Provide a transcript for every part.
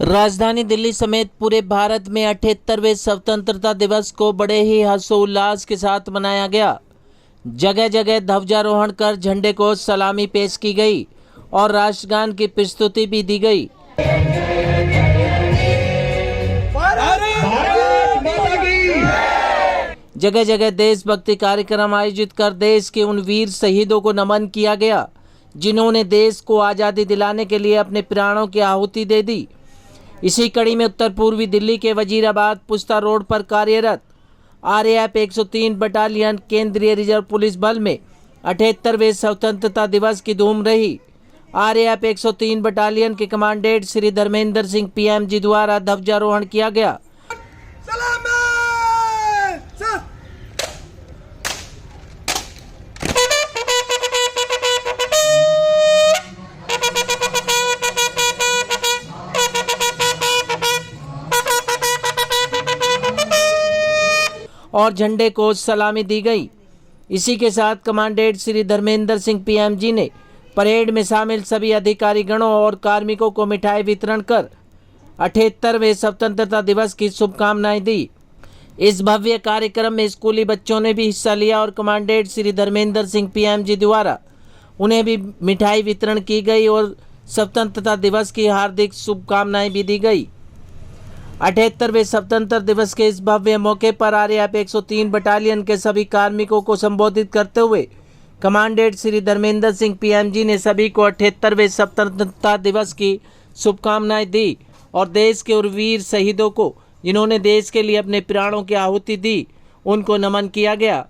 राजधानी दिल्ली समेत पूरे भारत में 78वें स्वतंत्रता दिवस को बड़े ही हर्षोल्लास के साथ मनाया गया। जगह जगह ध्वजारोहण कर झंडे को सलामी पेश की गई और राष्ट्रगान की प्रस्तुति भी दी गई। जगह जगह देशभक्ति कार्यक्रम आयोजित कर देश के उन वीर शहीदों को नमन किया गया जिन्होंने देश को आज़ादी दिलाने के लिए अपने प्राणों की आहुति दे दी। इसी कड़ी में उत्तर पूर्वी दिल्ली के वजीराबाद पुस्ता रोड पर कार्यरत RAF 103 बटालियन केंद्रीय रिजर्व पुलिस बल में 78वें स्वतंत्रता दिवस की धूम रही। RAF 103 बटालियन के कमांडेंट श्री धर्मेंद्र सिंह PM जी द्वारा ध्वजारोहण किया गया। और झंडे को सलामी दी गई। इसी के साथ कमांडेंट श्री धर्मेंद्र सिंह PM जी ने परेड में शामिल सभी अधिकारीगणों और कार्मिकों को मिठाई वितरण कर 78वें स्वतंत्रता दिवस की शुभकामनाएं दी। इस भव्य कार्यक्रम में स्कूली बच्चों ने भी हिस्सा लिया और कमांडेंट श्री धर्मेंद्र सिंह PM जी द्वारा उन्हें भी मिठाई वितरण की गई और स्वतंत्रता दिवस की हार्दिक शुभकामनाएं भी दी गई। 78वें स्वतंत्रता दिवस के इस भव्य मौके पर RAF 103 बटालियन के सभी कार्मिकों को संबोधित करते हुए कमांडेंट श्री धर्मेंद्र सिंह PM जी ने सभी को 78वें स्वतंत्रता दिवस की शुभकामनाएं दी और देश के उन वीर शहीदों को जिन्होंने देश के लिए अपने प्राणों की आहुति दी उनको नमन किया गया।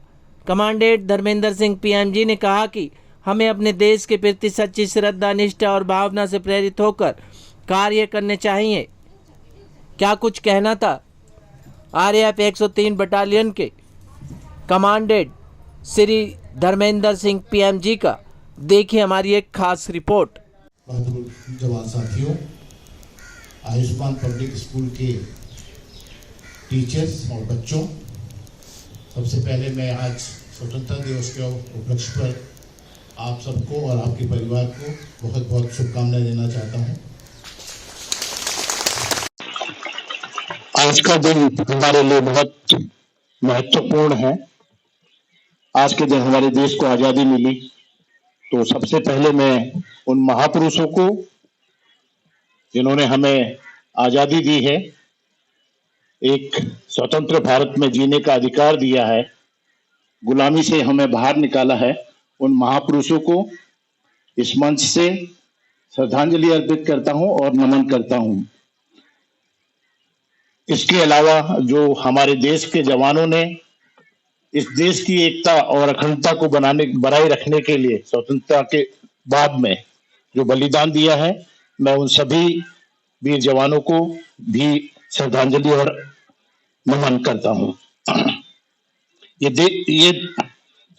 कमांडेंट धर्मेंद्र सिंह PM जी ने कहा कि हमें अपने देश के प्रति सच्ची श्रद्धा, निष्ठा और भावना से प्रेरित होकर कार्य करने चाहिए। क्या कुछ कहना था RAF 103 बटालियन के कमांडेंट श्री धर्मेंद्र सिंह PM जी का, देखिए हमारी एक खास रिपोर्ट। जवान साथियों, आयुष्मान पब्लिक स्कूल के टीचर्स और बच्चों, सबसे पहले मैं आज स्वतंत्रता दिवस के उपलक्ष्य पर आप सबको और आपके परिवार को बहुत बहुत शुभकामनाएं देना चाहता हूं। आज का दिन हमारे लिए बहुत महत्वपूर्ण है। आज के दिन हमारे देश को आजादी मिली, तो सबसे पहले मैं उन महापुरुषों को जिन्होंने हमें आजादी दी है, एक स्वतंत्र भारत में जीने का अधिकार दिया है, गुलामी से हमें बाहर निकाला है, उन महापुरुषों को इस मंच से श्रद्धांजलि अर्पित करता हूं और नमन करता हूं। इसके अलावा जो हमारे देश के जवानों ने इस देश की एकता और अखंडता को बनाए रखने के लिए स्वतंत्रता के बाद में जो बलिदान दिया है, मैं उन सभी वीर जवानों को भी श्रद्धांजलि और नमन करता हूं। ये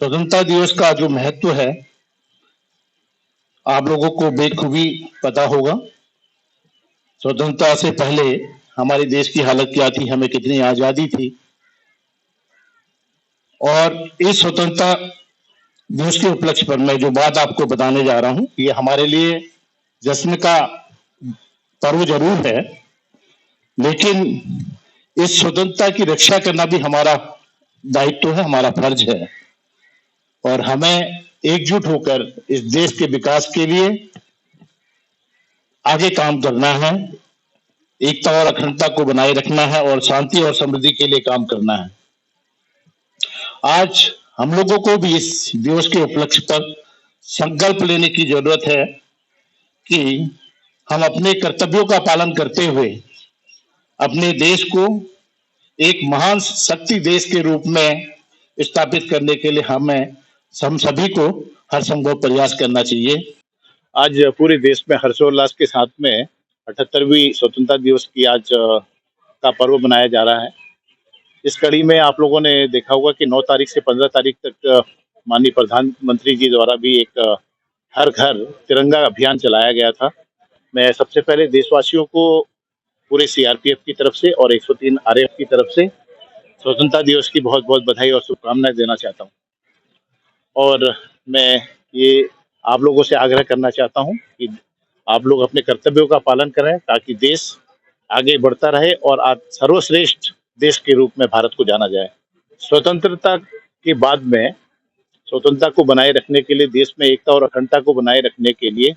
स्वतंत्रता दिवस का जो महत्व है आप लोगों को बेखूबी पता होगा। स्वतंत्रता से पहले हमारे देश की हालत क्या थी, हमें कितनी आजादी थी, और इस स्वतंत्रता दिवस के उपलक्ष्य पर मैं जो बात आपको बताने जा रहा हूं, ये हमारे लिए जश्न का पर्व जरूर है, लेकिन इस स्वतंत्रता की रक्षा करना भी हमारा दायित्व है, हमारा फर्ज है, और हमें एकजुट होकर इस देश के विकास के लिए आगे काम करना है, एकता और अखंडता को बनाए रखना है और शांति और समृद्धि के लिए काम करना है। आज हम लोगों को भी इस दिवस के उपलक्ष्य पर संकल्प लेने की जरूरत है कि हम अपने कर्तव्यों का पालन करते हुए अपने देश को एक महान शक्ति देश के रूप में स्थापित करने के लिए हम सभी को हर संभव प्रयास करना चाहिए। आज पूरे देश में हर्षोल्लास के साथ में 78वीं स्वतंत्रता दिवस की आज का पर्व मनाया जा रहा है। इस कड़ी में आप लोगों ने देखा होगा कि 9 तारीख से 15 तारीख तक माननीय प्रधानमंत्री जी द्वारा भी एक हर घर तिरंगा अभियान चलाया गया था। मैं सबसे पहले देशवासियों को पूरे CRPF की तरफ से और 103 RAF की तरफ से स्वतंत्रता दिवस की बहुत बहुत बधाई और शुभकामनाएं देना चाहता हूं। और मैं ये आप लोगों से आग्रह करना चाहता हूं कि आप लोग अपने कर्तव्यों का पालन करें ताकि देश आगे बढ़ता रहे और आज सर्वश्रेष्ठ देश के रूप में भारत को जाना जाए। स्वतंत्रता के बाद में स्वतंत्रता को बनाए रखने के लिए, देश में एकता और अखंडता को बनाए रखने के लिए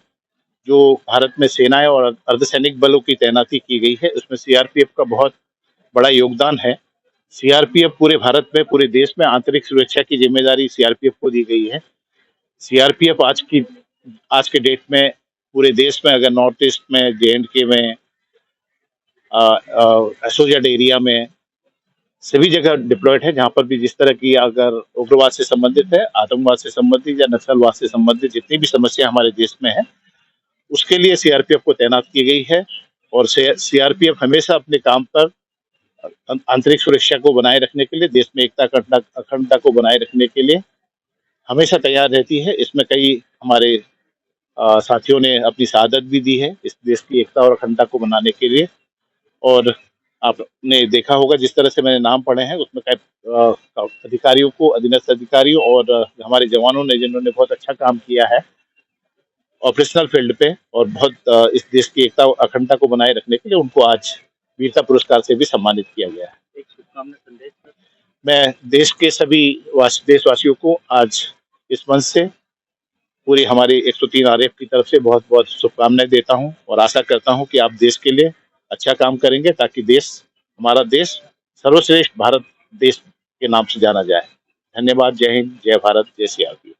जो भारत में सेनाएं और अर्धसैनिक बलों की तैनाती की गई है, उसमें सीआरपीएफ का बहुत बड़ा योगदान है। सीआरपीएफ पूरे भारत में, पूरे देश में आंतरिक सुरक्षा की जिम्मेदारी सीआरपीएफ को दी गई है। सीआरपीएफ आज के डेट में पूरे देश में, अगर नॉर्थ ईस्ट में, जे.एंड.के में, एसोसिएट एरिया में, सभी जगह डिप्लॉयड है। जहां पर भी जिस तरह की अगर उग्रवाद से संबंधित है, आतंकवाद से संबंधित या नक्सलवाद से संबंधित जितनी भी समस्या हमारे देश में है, उसके लिए सीआरपीएफ को तैनात की गई है। और सीआरपीएफ हमेशा अपने काम पर आंतरिक सुरक्षा को बनाए रखने के लिए, देश में एकता अखंडता को बनाए रखने के लिए हमेशा तैयार रहती है। इसमें कई हमारे साथियों ने अपनी शहादत भी दी है इस देश की एकता और अखंडता को बनाने के लिए। और आपने देखा होगा जिस तरह से मैंने नाम पढ़े हैं, उसमें कई अधिकारियों को, अधीनस्थ अधिकारियों और हमारे जवानों ने, जिन्होंने बहुत अच्छा काम किया है ऑपरेशनल फील्ड पे और बहुत इस देश की एकता और अखंडता को बनाए रखने के लिए, उनको आज वीरता पुरस्कार से भी सम्मानित किया गया है। एक शुभकामना संदेश मैं देश के सभी देशवासियों को आज इस मंच से पूरी हमारी 103 आरएफ की तरफ से बहुत बहुत शुभकामनाएं देता हूं और आशा करता हूं कि आप देश के लिए अच्छा काम करेंगे, ताकि हमारा देश सर्वश्रेष्ठ भारत देश के नाम से जाना जाए। धन्यवाद। जय हिंद, जय भारत, जय सीआरपीएफ।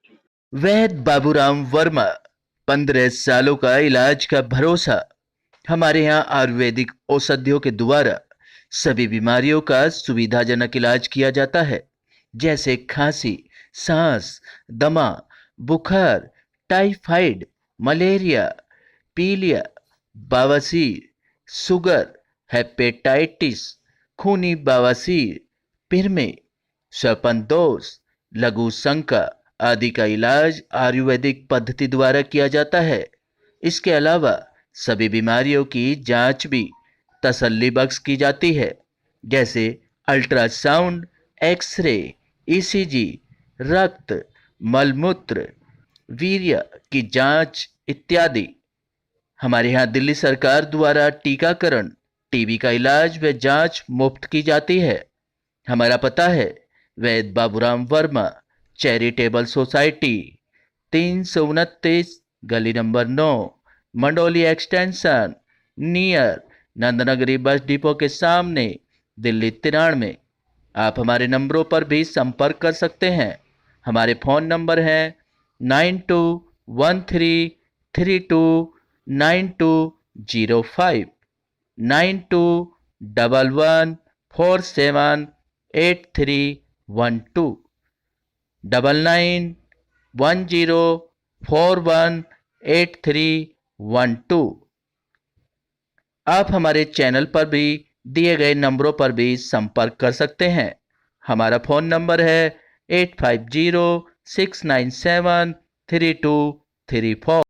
वैद बाबूराम वर्मा, 15 सालों का इलाज का भरोसा। हमारे यहाँ आयुर्वेदिक औषधियों के द्वारा सभी बीमारियों का सुविधाजनक इलाज किया जाता है, जैसे खांसी, सांस, दमा, बुखार, टाइफाइड, मलेरिया, पीलिया, बवासीर, शुगर, हेपेटाइटिस, खूनी बवासीर, पिरमे, श्वपनदोष, लघु शंका आदि का इलाज आयुर्वेदिक पद्धति द्वारा किया जाता है। इसके अलावा सभी बीमारियों की जांच भी तसल्ली बख्श की जाती है, जैसे अल्ट्रासाउंड, एक्सरे, ईसीजी, रक्त, मलमूत्र, वीर्य की जांच इत्यादि। हमारे यहाँ दिल्ली सरकार द्वारा टीकाकरण, टीबी का इलाज व जांच मुफ्त की जाती है। हमारा पता है वैद बाबूराम वर्मा चैरिटेबल सोसाइटी, 329 गली number 9, Mandoli extension, near Nand Nagri bus depot के सामने, दिल्ली 93। आप हमारे नंबरों पर भी संपर्क कर सकते हैं। हमारे फ़ोन नंबर हैं 9213329205, 9211478312, 9910418312। आप हमारे चैनल पर भी दिए गए नंबरों पर भी संपर्क कर सकते हैं। हमारा फ़ोन नंबर है 8506973234।